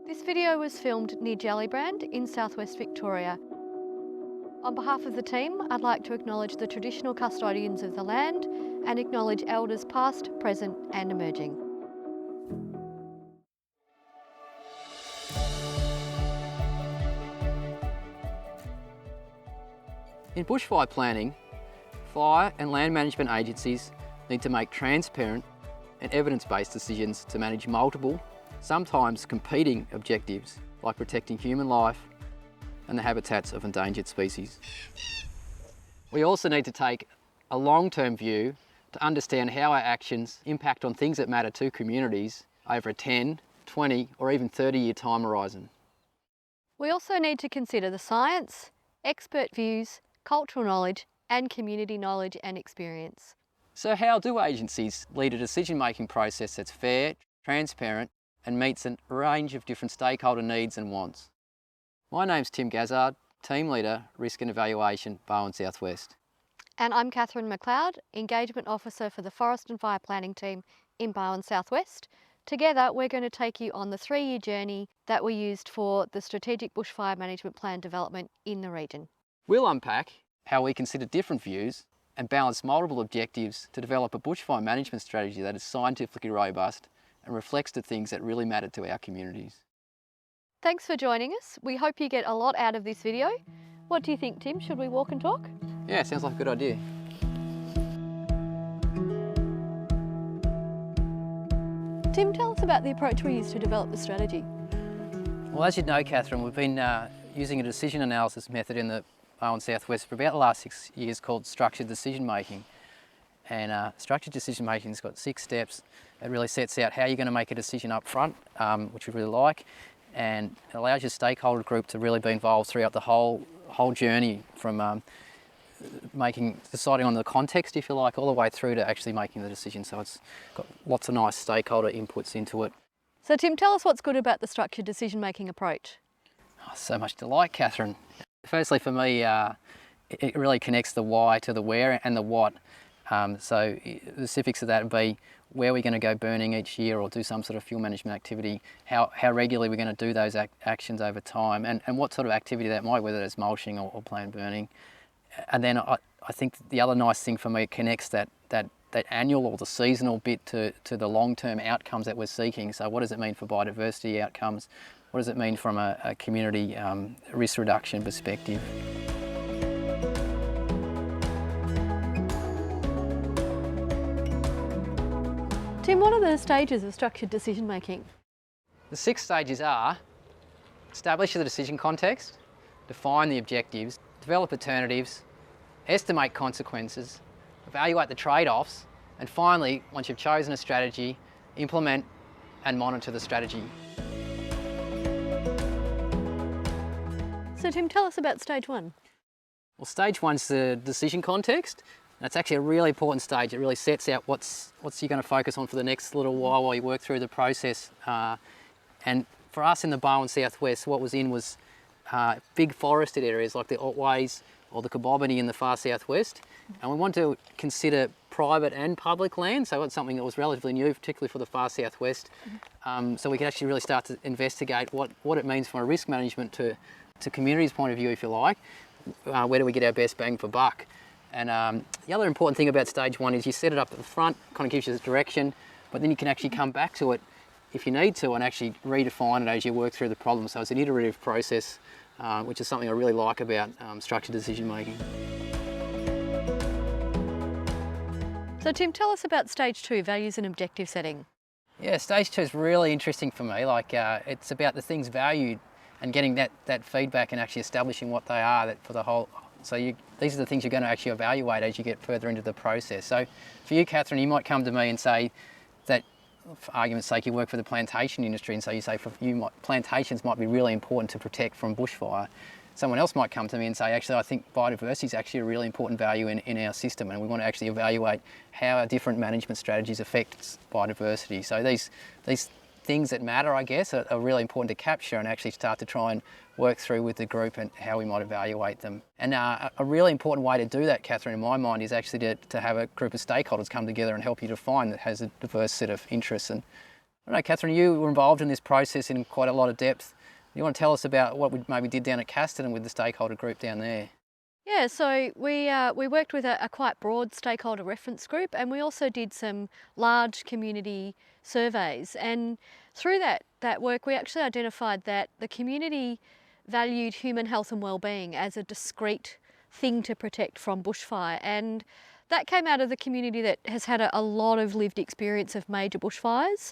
This video was filmed near Jellybrand in southwest Victoria. On behalf of the team, I'd like to acknowledge the traditional custodians of the land and acknowledge elders past, present and emerging. In bushfire planning, fire and land management agencies need to make transparent and evidence-based decisions to manage multiple, sometimes competing objectives like protecting human life and the habitats of endangered species. We also need to take a long-term view to understand how our actions impact on things that matter to communities over a 10, 20 or even 30-year time horizon. We also need to consider the science, expert views, cultural knowledge and community knowledge and experience. So how do agencies lead a decision-making process that's fair, transparent and meets a range of different stakeholder needs and wants? My name's Tim Gazzard, Team Leader, Risk and Evaluation, Barwon South West. And I'm McLeod, Engagement Officer for the Forest and Fire Planning Team in Barwon South West. Together we're going to take you on the 3-year journey that we used for the Strategic Bushfire Management Plan development in the region. We'll unpack how we consider different views and balance multiple objectives to develop a bushfire management strategy that is scientifically robust and reflects the things that really matter to our communities. Thanks for joining us. We hope you get a lot out of this video. What do you think, Tim? Should we walk and talk? Yeah, sounds like a good idea. Tim, tell us about the approach we used to develop the strategy. Well, as you know, Catherine, we've been using a decision analysis method in the Barwon South West for about the last 6 years called structured decision making. And structured decision making has got 6 steps. It really sets out how you're going to make a decision up front, which we really like, and it allows your stakeholder group to really be involved throughout the whole journey from deciding on the context, if you like, all the way through to actually making the decision. So it's got lots of nice stakeholder inputs into it. So Tim, tell us what's good about the structured decision making approach. Oh, so much to like, Catherine. Firstly, for me, it really connects the why to the where and the what. So the specifics of that would be where we're going to go burning each year or do some sort of fuel management activity, how regularly we're going to do those actions over time, and what sort of activity that might, whether it's mulching or planned burning. And then I think the other nice thing for me, it connects that annual or the seasonal bit to the long-term outcomes that we're seeking. So what does it mean for biodiversity outcomes? What does it mean from a community risk reduction perspective? Tim, what are the stages of structured decision making? The 6 stages are: establish the decision context, define the objectives, develop alternatives, estimate consequences, evaluate the trade-offs, and finally, once you've chosen a strategy, implement and monitor the strategy. So Tim, tell us about stage 1. Well, stage 1's the decision context. That's actually a really important stage. It really sets out what's you're going to focus on for the next little while you work through the process. And for us in the Barwon South West, what was big forested areas like the Otways or the Kabobony in the far southwest. And we want to consider private and public land, so it's something that was relatively new, particularly for the far southwest. So we can actually really start to investigate what it means from a risk management to community's point of view, if you like. Where do we get our best bang for buck? And the other important thing about stage 1 is you set it up at the front, kind of gives you the direction, but then you can actually come back to it if you need to and actually redefine it as you work through the problem. So it's an iterative process, which is something I really like about structured decision making. So Tim, tell us about stage 2, values and objective setting. Yeah, stage 2 is really interesting for me. It's about the things valued and getting that feedback and actually establishing what they are for the whole. So these are the things you're going to actually evaluate as you get further into the process. So for you, Catherine, you might come to me and say that, for argument's sake, you work for the plantation industry, and so you say for you, plantations might be really important to protect from bushfire. Someone else might come to me and say, actually, I think biodiversity is actually a really important value in our system, and we want to actually evaluate how our different management strategies affect biodiversity. So these things that matter, I guess, are really important to capture and actually start to try and work through with the group and how we might evaluate them. And a really important way to do that, Catherine, in my mind, is actually to have a group of stakeholders come together and help you define that has a diverse set of interests. And I don't know, Catherine, you were involved in this process in quite a lot of depth. You want to tell us about what we maybe did down at Casterton with the stakeholder group down there? Yeah, so we worked with a quite broad stakeholder reference group, and we also did some large community surveys. And through that work, we actually identified that the community valued human health and well-being as a discrete thing to protect from bushfire. And that came out of the community that has had a lot of lived experience of major bushfires.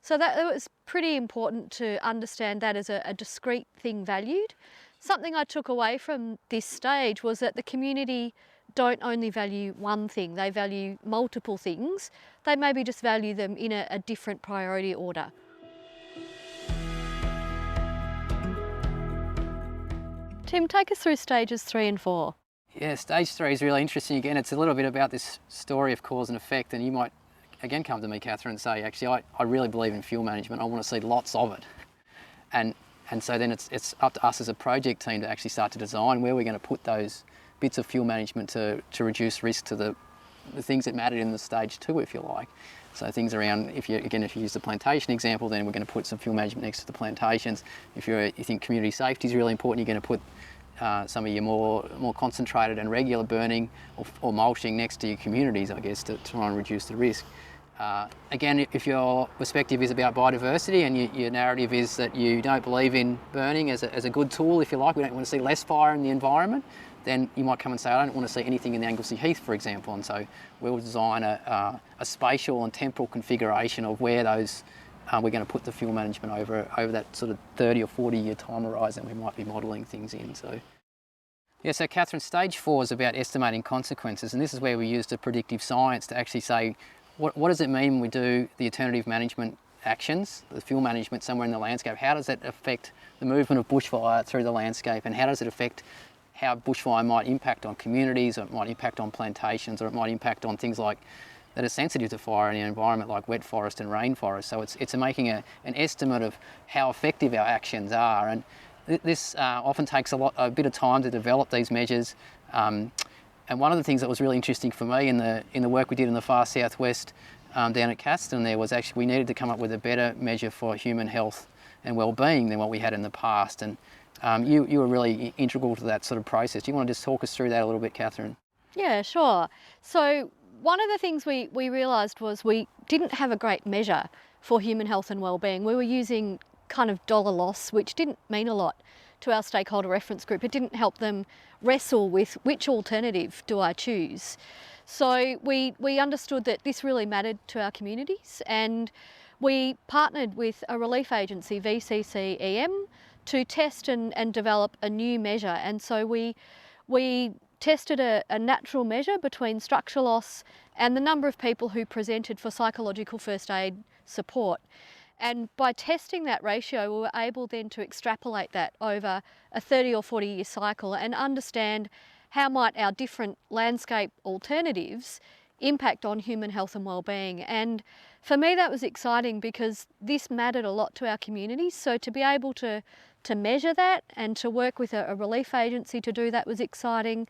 So that it was pretty important to understand that as a discrete thing valued. Something I took away from this stage was that the community don't only value one thing, they value multiple things. They maybe just value them in a different priority order. Tim, take us through stages 3 and 4. Yeah, stage 3 is really interesting. Again, it's a little bit about this story of cause and effect, and you might again come to me, Catherine, and say, actually, I really believe in fuel management. I want to see lots of it. And so then it's up to us as a project team to actually start to design where we're going to put those bits of fuel management to reduce risk to the things that mattered in the stage 2, if you like. So things around, if you use the plantation example, then we're going to put some fuel management next to the plantations. If you think community safety is really important, you're going to put some of your more concentrated and regular burning or mulching next to your communities, I guess, to try and reduce the risk. Again, if your perspective is about biodiversity and your narrative is that you don't believe in burning as a good tool, if you like, we don't want to see less fire in the environment, then you might come and say, I don't want to see anything in the Anglesey Heath, for example. And so we'll design a spatial and temporal configuration of where those we're going to put the fuel management over that sort of 30 or 40 year time horizon we might be modelling things in. So Catherine, stage 4 is about estimating consequences, and this is where we use the predictive science to actually say, what does it mean when we do the alternative management actions, the fuel management somewhere in the landscape? How does that affect the movement of bushfire through the landscape, and how does it affect how bushfire might impact on communities, or it might impact on plantations, or it might impact on things like that are sensitive to fire in an environment like wet forest and rainforest? So it's making an estimate of how effective our actions are, and this often takes a bit of time to develop these measures. And one of the things that was really interesting for me in the work we did in the far southwest down at Casterton there was actually we needed to come up with a better measure for human health and well-being than what we had in the past. And you were really integral to that sort of process. Do you want to just talk us through that a little bit, Catherine? Yeah, sure. So one of the things we realised was we didn't have a great measure for human health and well-being. We were using kind of dollar loss, which didn't mean a lot to our stakeholder reference group. It didn't help them wrestle with which alternative do I choose. So we understood that this really mattered to our communities, and we partnered with a relief agency, VCCEM, to test and develop a new measure. And so we tested a natural measure between structure loss and the number of people who presented for psychological first aid support. And by testing that ratio, we were able then to extrapolate that over a 30 or 40 year cycle and understand how might our different landscape alternatives impact on human health and well-being. And for me, that was exciting because this mattered a lot to our communities. So to be able to measure that and to work with a relief agency to do that was exciting,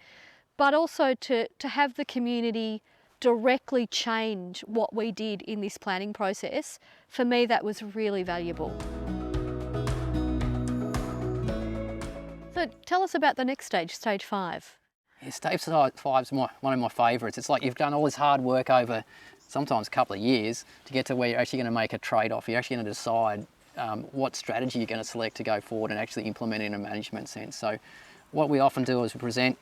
but also to have the community directly change what we did in this planning process. For me, that was really valuable. So tell us about the next stage, stage 5. Yeah, stage 5 is one of my favourites. It's like you've done all this hard work over sometimes a couple of years to get to where you're actually going to make a trade-off. You're actually going to decide what strategy you're going to select to go forward and actually implement it in a management sense. So what we often do is we present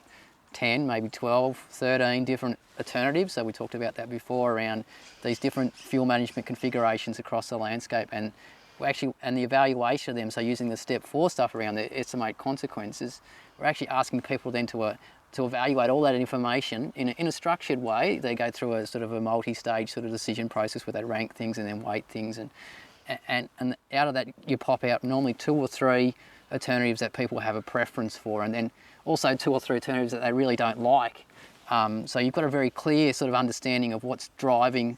10, maybe 12, 13 different alternatives. So we talked about that before around these different fuel management configurations across the landscape, and the evaluation of them. So using the step 4 stuff around the estimate consequences, we're actually asking people then to evaluate all that information in a structured way. They go through a sort of a multi-stage sort of decision process where they rank things and then weight things, and out of that you pop out normally 2 or 3 alternatives that people have a preference for, and then also 2 or 3 alternatives that they really don't like. So you've got a very clear sort of understanding of what's driving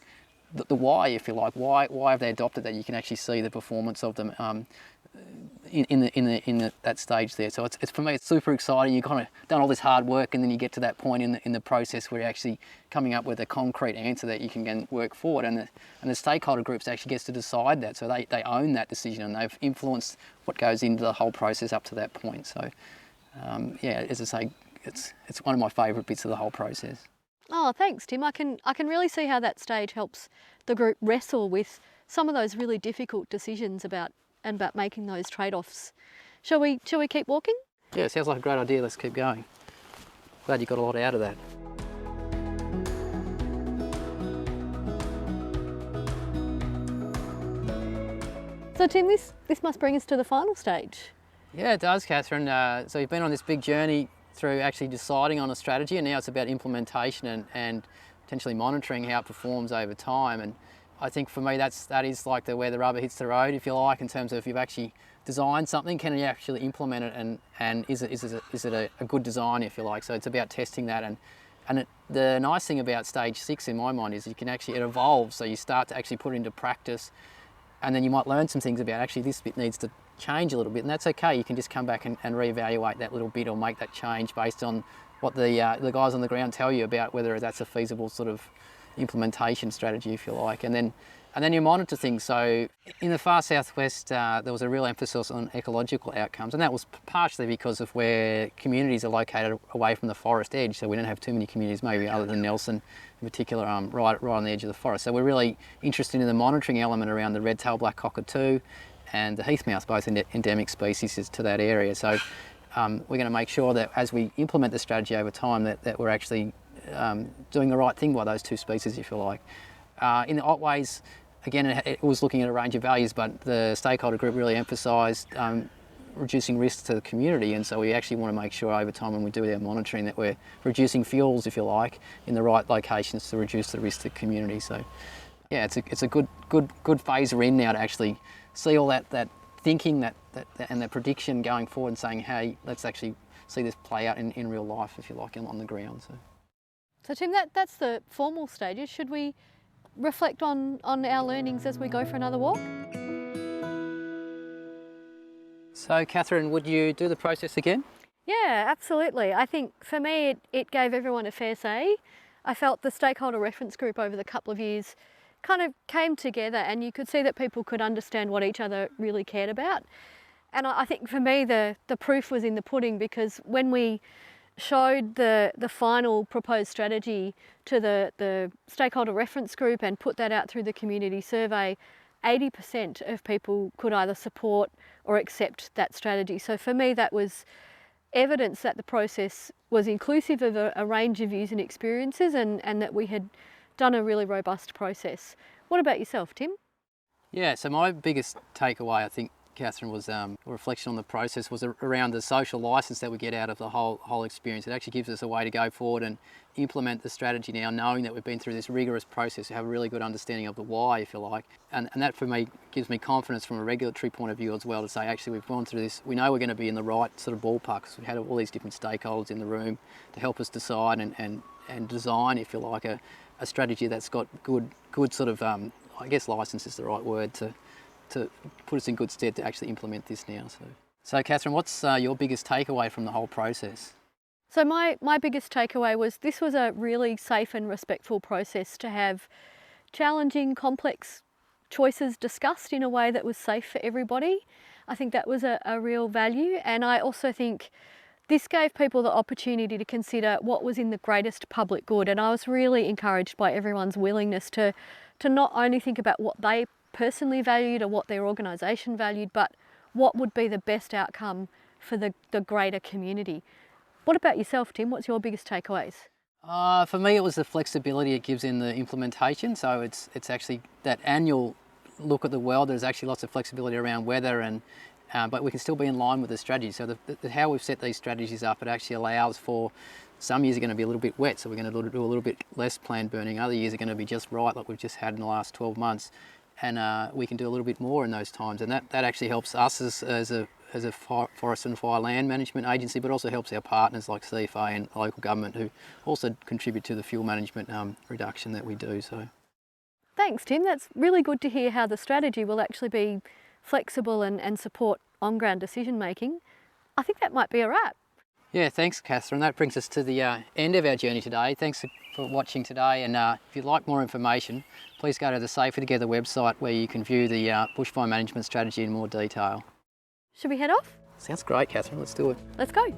the why, if you like. Why have they adopted that? You can actually see the performance of them that stage there. So it's for me, it's super exciting. You've kind of done all this hard work, and then you get to that point in the process where you're actually coming up with a concrete answer that you can then work forward, and the stakeholder groups actually gets to decide that. So they own that decision, and they've influenced what goes into the whole process up to that point. So yeah, as I say, it's one of my favourite bits of the whole process. Oh, thanks, Tim. I can really see how that stage helps the group wrestle with some of those really difficult decisions about making those trade-offs. Shall we keep walking? Yeah, sounds like a great idea. Let's keep going. Glad you got a lot out of that. So Tim, this must bring us to the final stage. Yeah, it does, Catherine. So you've been on this big journey through actually deciding on a strategy, and now it's about implementation and potentially monitoring how it performs over time. And I think for me that is like where the rubber hits the road, if you like, in terms of if you've actually designed something, can you actually implement it, and is it a good design, if you like. So it's about testing that, and the nice thing about stage 6 in my mind is it evolves, so you start to actually put it into practice, and then you might learn some things about actually this bit needs to change a little bit, and that's okay. You can just come back and reevaluate that little bit or make that change based on what the guys on the ground tell you about whether that's a feasible sort of implementation strategy, if you like. And then you monitor things. So in the far southwest, there was a real emphasis on ecological outcomes, and that was partially because of where communities are located away from the forest edge. So we don't have too many communities, maybe other than Nelson in particular, right on the edge of the forest. So we're really interested in the monitoring element around the red-tailed black cockatoo and the heath mouse, both endemic species to that area. So we're going to make sure that as we implement the strategy over time that we're actually doing the right thing by those two species, if you like. In the Otways, again, it was looking at a range of values, but the stakeholder group really emphasised reducing risks to the community, and so we actually want to make sure over time when we do our monitoring that we're reducing fuels, if you like, in the right locations to reduce the risk to the community. So yeah, it's a good phase we're in now to actually see all that thinking that and that prediction going forward and saying, hey, let's actually see this play out in real life, if you like, on the ground. So Tim, that's the formal stages. Should we reflect on our learnings as we go for another walk? So Catherine, would you do the process again? Yeah, absolutely. I think for me it gave everyone a fair say. I felt the stakeholder reference group over the couple of years kind of came together, and you could see that people could understand what each other really cared about. And I think for me the proof was in the pudding, because when we showed the final proposed strategy to the stakeholder reference group and put that out through the community survey, 80% of people could either support or accept that strategy. So for me that was evidence that the process was inclusive of a range of views and experiences, and that we had done a really robust process. What about yourself, Tim? Yeah, so my biggest takeaway, I think, Catherine, was a reflection on the process was around the social licence that we get out of the whole experience. It actually gives us a way to go forward and implement the strategy now, knowing that we've been through this rigorous process, to have a really good understanding of the why, if you like. And that for me gives me confidence from a regulatory point of view as well, to say actually we've gone through this, we know we're going to be in the right sort of ballpark, because we had all these different stakeholders in the room to help us decide and design, if you like, a strategy that's got good sort of, I guess licence is the right word, to put us in good stead to actually implement this now. So Catherine, what's your biggest takeaway from the whole process? So my biggest takeaway was this was a really safe and respectful process to have challenging, complex choices discussed in a way that was safe for everybody. I think that was a real value, and I also think this gave people the opportunity to consider what was in the greatest public good, and I was really encouraged by everyone's willingness to not only think about what they personally valued or what their organisation valued, but what would be the best outcome for the greater community. What about yourself, Tim? What's your biggest takeaways? For me, it was the flexibility it gives in the implementation. So it's actually that annual look at the world. There's actually lots of flexibility around weather, but we can still be in line with the strategy. So how we've set these strategies up, it actually allows for, some years are going to be a little bit wet, so we're going to do a little bit less planned burning. Other years are going to be just right, like we've just had in the last 12 months. And we can do a little bit more in those times. And that actually helps us as a forest and fire land management agency, but also helps our partners like CFA and local government, who also contribute to the fuel management reduction that we do. So, thanks, Tim. That's really good to hear how the strategy will actually be flexible and support on-ground decision making, I think that might be a wrap. Yeah, thanks, Catherine. That brings us to the end of our journey today. Thanks for watching today. And if you'd like more information, please go to the Safer Together website where you can view the bushfire management strategy in more detail. Should we head off? Sounds great, Catherine. Let's do it. Let's go.